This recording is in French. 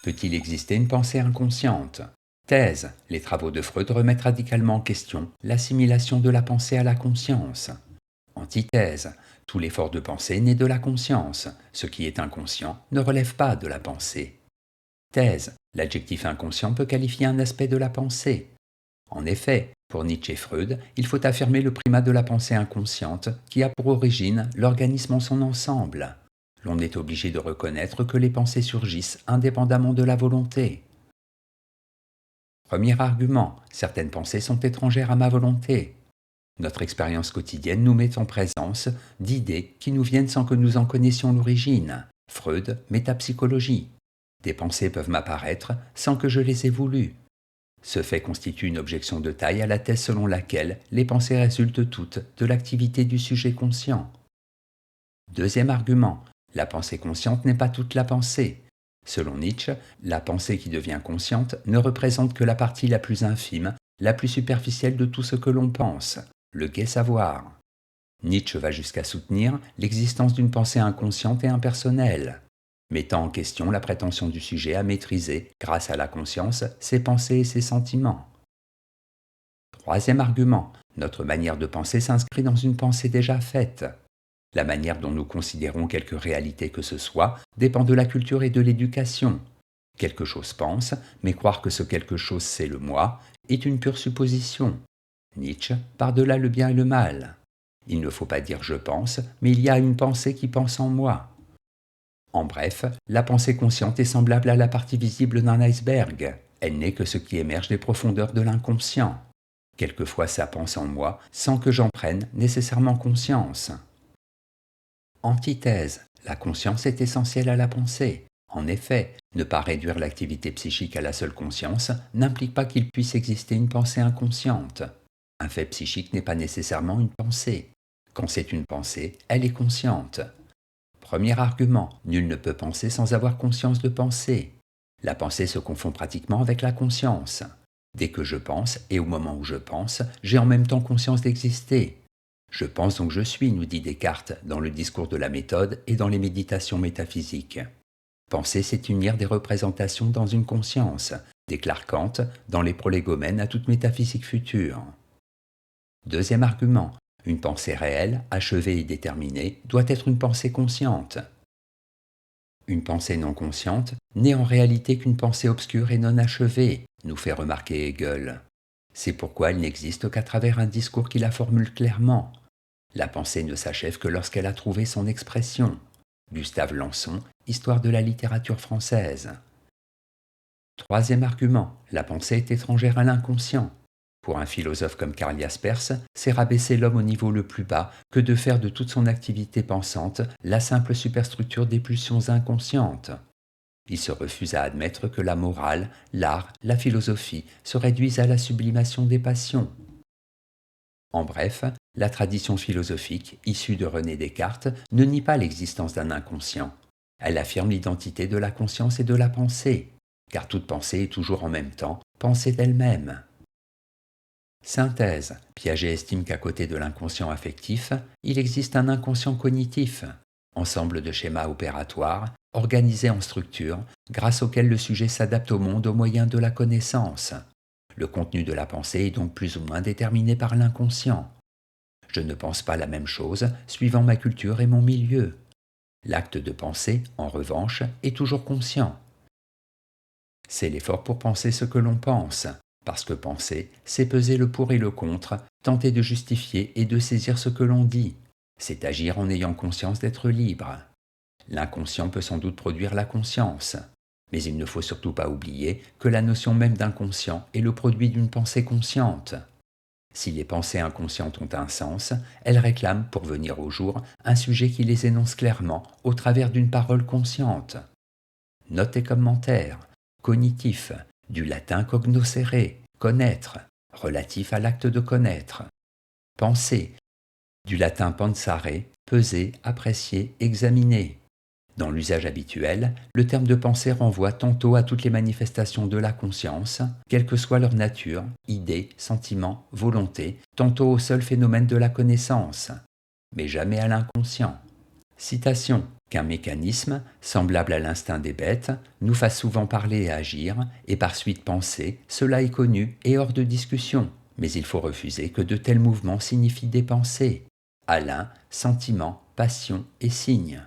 Peut-il exister une pensée inconsciente? Thèse. Les travaux de Freud remettent radicalement en question l'assimilation de la pensée à la conscience. Antithèse. Tout l'effort de pensée naît de la conscience. Ce qui est inconscient ne relève pas de la pensée. Thèse. L'adjectif inconscient peut qualifier un aspect de la pensée. En effet, pour Nietzsche et Freud, il faut affirmer le primat de la pensée inconsciente qui a pour origine l'organisme en son ensemble. L'on est obligé de reconnaître que les pensées surgissent indépendamment de la volonté. Premier argument, certaines pensées sont étrangères à ma volonté. Notre expérience quotidienne nous met en présence d'idées qui nous viennent sans que nous en connaissions l'origine. Freud, métapsychologie. Des pensées peuvent m'apparaître sans que je les ai voulues. Ce fait constitue une objection de taille à la thèse selon laquelle les pensées résultent toutes de l'activité du sujet conscient. Deuxième argument, la pensée consciente n'est pas toute la pensée. Selon Nietzsche, la pensée qui devient consciente ne représente que la partie la plus infime, la plus superficielle de tout ce que l'on pense, le gai savoir. Nietzsche va jusqu'à soutenir l'existence d'une pensée inconsciente et impersonnelle, mettant en question la prétention du sujet à maîtriser, grâce à la conscience, ses pensées et ses sentiments. Troisième argument, notre manière de penser s'inscrit dans une pensée déjà faite. La manière dont nous considérons quelque réalité que ce soit dépend de la culture et de l'éducation. Quelque chose pense, mais croire que ce quelque chose c'est le moi est une pure supposition. Nietzsche, par-delà le bien et le mal. Il ne faut pas dire je pense, mais il y a une pensée qui pense en moi. En bref, la pensée consciente est semblable à la partie visible d'un iceberg. Elle n'est que ce qui émerge des profondeurs de l'inconscient. Quelquefois ça pense en moi sans que j'en prenne nécessairement conscience. Antithèse. La conscience est essentielle à la pensée. En effet, ne pas réduire l'activité psychique à la seule conscience n'implique pas qu'il puisse exister une pensée inconsciente. Un fait psychique n'est pas nécessairement une pensée. Quand c'est une pensée, elle est consciente. Premier argument, nul ne peut penser sans avoir conscience de penser. La pensée se confond pratiquement avec la conscience. Dès que je pense, et au moment où je pense, j'ai en même temps conscience d'exister. Je pense donc je suis, nous dit Descartes dans le discours de la méthode et dans les méditations métaphysiques. Penser, c'est unir des représentations dans une conscience, déclare Kant dans les prolégomènes à toute métaphysique future. Deuxième argument, une pensée réelle, achevée et déterminée, doit être une pensée consciente. Une pensée non consciente n'est en réalité qu'une pensée obscure et non achevée, nous fait remarquer Hegel. C'est pourquoi elle n'existe qu'à travers un discours qui la formule clairement. La pensée ne s'achève que lorsqu'elle a trouvé son expression. Gustave Lançon, Histoire de la littérature française. Troisième argument, la pensée est étrangère à l'inconscient. Pour un philosophe comme Karl Jaspers, c'est rabaisser l'homme au niveau le plus bas que de faire de toute son activité pensante la simple superstructure des pulsions inconscientes. Il se refuse à admettre que la morale, l'art, la philosophie se réduisent à la sublimation des passions. En bref, la tradition philosophique, issue de René Descartes, ne nie pas l'existence d'un inconscient. Elle affirme l'identité de la conscience et de la pensée, car toute pensée est toujours en même temps pensée d'elle-même. Synthèse. Piaget estime qu'à côté de l'inconscient affectif, il existe un inconscient cognitif, ensemble de schémas opératoires, organisés en structures, grâce auxquels le sujet s'adapte au monde au moyen de la connaissance. Le contenu de la pensée est donc plus ou moins déterminé par l'inconscient. Je ne pense pas la même chose suivant ma culture et mon milieu. L'acte de penser, en revanche, est toujours conscient. C'est l'effort pour penser ce que l'on pense, parce que penser, c'est peser le pour et le contre, tenter de justifier et de saisir ce que l'on dit. C'est agir en ayant conscience d'être libre. L'inconscient peut sans doute produire la conscience, mais il ne faut surtout pas oublier que la notion même d'inconscient est le produit d'une pensée consciente. Si les pensées inconscientes ont un sens, elles réclament, pour venir au jour, un sujet qui les énonce clairement au travers d'une parole consciente. Note et commentaire. Cognitif, du latin cognoscere, connaître, relatif à l'acte de connaître. Penser, du latin pensare, peser, apprécier, examiner. Dans l'usage habituel, le terme de pensée renvoie tantôt à toutes les manifestations de la conscience, quelle que soit leur nature, idée, sentiment, volonté, tantôt au seul phénomène de la connaissance, mais jamais à l'inconscient. Citation. Qu'un mécanisme, semblable à l'instinct des bêtes, nous fasse souvent parler et agir, et par suite penser, cela est connu et hors de discussion. Mais il faut refuser que de tels mouvements signifient des pensées. Alain, sentiment, passion et signe.